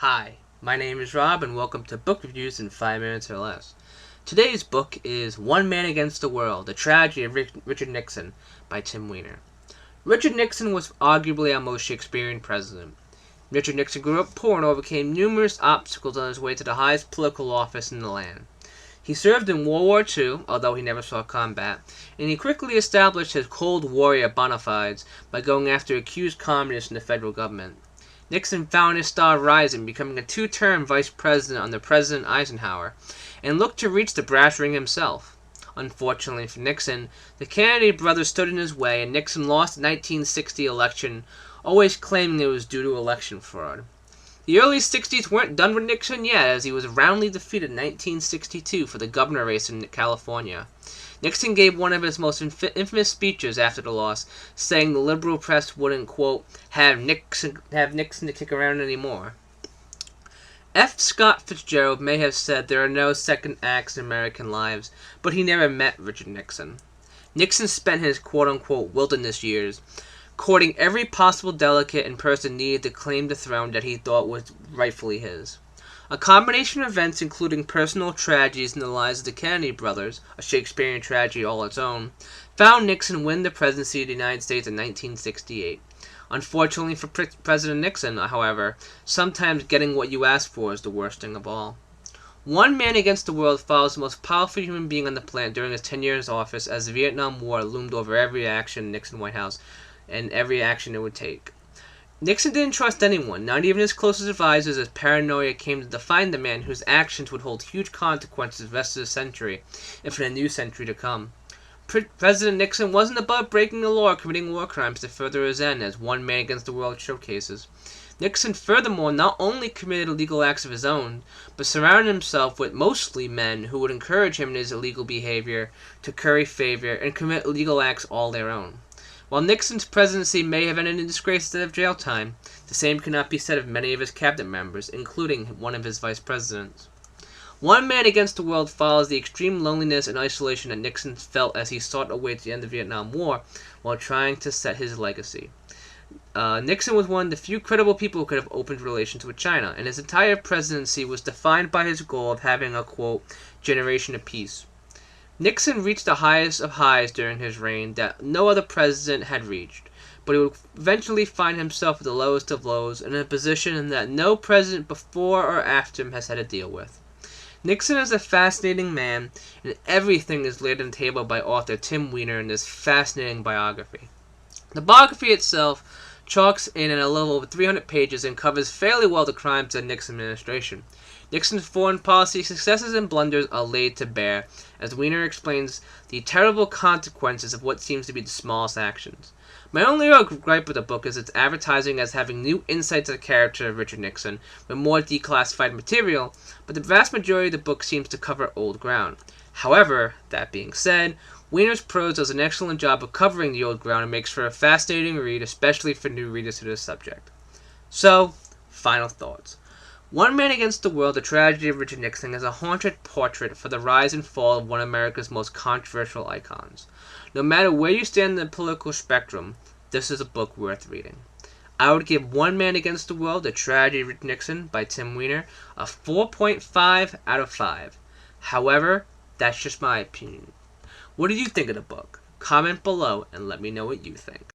Hi, my name is Rob and welcome to Book Reviews in 5 Minutes or Less. Today's book is One Man Against the World, The Tragedy of Richard Nixon by Tim Weiner. Richard Nixon was arguably our most Shakespearean president. Richard Nixon grew up poor and overcame numerous obstacles on his way to the highest political office in the land. He served in World War II, although he never saw combat, and he quickly established his Cold Warrior bona fides by going after accused communists in the federal government. Nixon found his star rising, becoming a two-term vice president under President Eisenhower, and looked to reach the brass ring himself. Unfortunately for Nixon, the Kennedy brothers stood in his way, and Nixon lost the 1960 election, always claiming it was due to election fraud. The early 60s weren't done with Nixon yet, as he was roundly defeated in 1962 for the governor race in California. Nixon gave one of his most infamous speeches after the loss, saying the liberal press wouldn't, quote, have Nixon to kick around anymore. F. Scott Fitzgerald may have said there are no second acts in American lives, but he never met Richard Nixon. Nixon spent his quote-unquote wilderness years courting every possible delegate and person needed to claim the throne that he thought was rightfully his. A combination of events including personal tragedies in the lives of the Kennedy brothers, a Shakespearean tragedy all its own, found Nixon win the presidency of the United States in 1968. Unfortunately for President Nixon, however, sometimes getting what you ask for is the worst thing of all. One Man Against the World follows the most powerful human being on the planet during his tenure in his office as the Vietnam War loomed over every action in the Nixon White House and every action it would take. Nixon didn't trust anyone, not even his closest advisors, as paranoia came to define the man whose actions would hold huge consequences for the rest of the century and for the new century to come. President Nixon wasn't above breaking the law or committing war crimes to further his end, as One Man Against the World showcases. Nixon furthermore not only committed illegal acts of his own, but surrounded himself with mostly men who would encourage him in his illegal behavior, to curry favor, and commit illegal acts all their own. While Nixon's presidency may have ended in disgrace instead of jail time, the same cannot be said of many of his cabinet members, including one of his vice presidents. One Man Against the World follows the extreme loneliness and isolation that Nixon felt as he sought a way to end the Vietnam War while trying to set his legacy. Nixon was one of the few credible people who could have opened relations with China, and his entire presidency was defined by his goal of having a, quote, generation of peace. Nixon reached the highest of highs during his reign that no other president had reached, but he would eventually find himself at the lowest of lows in a position that no president before or after him has had to deal with. Nixon is a fascinating man, and everything is laid on the table by author Tim Weiner in this fascinating biography. The biography itself chalks in a little over 300 pages and covers fairly well the crimes of the Nixon administration. Nixon's foreign policy successes and blunders are laid to bear, as Weiner explains the terrible consequences of what seems to be the smallest actions. My only real gripe with the book is its advertising as having new insights of the character of Richard Nixon, with more declassified material, but the vast majority of the book seems to cover old ground. However, that being said, Weiner's prose does an excellent job of covering the old ground and makes for a fascinating read, especially for new readers to this subject. So, final thoughts. One Man Against the World, The Tragedy of Richard Nixon is a haunted portrait for the rise and fall of one of America's most controversial icons. No matter where you stand in the political spectrum, this is a book worth reading. I would give One Man Against the World, The Tragedy of Richard Nixon by Tim Weiner a 4.5 out of 5. However, that's just my opinion. What did you think of the book? Comment below and let me know what you think.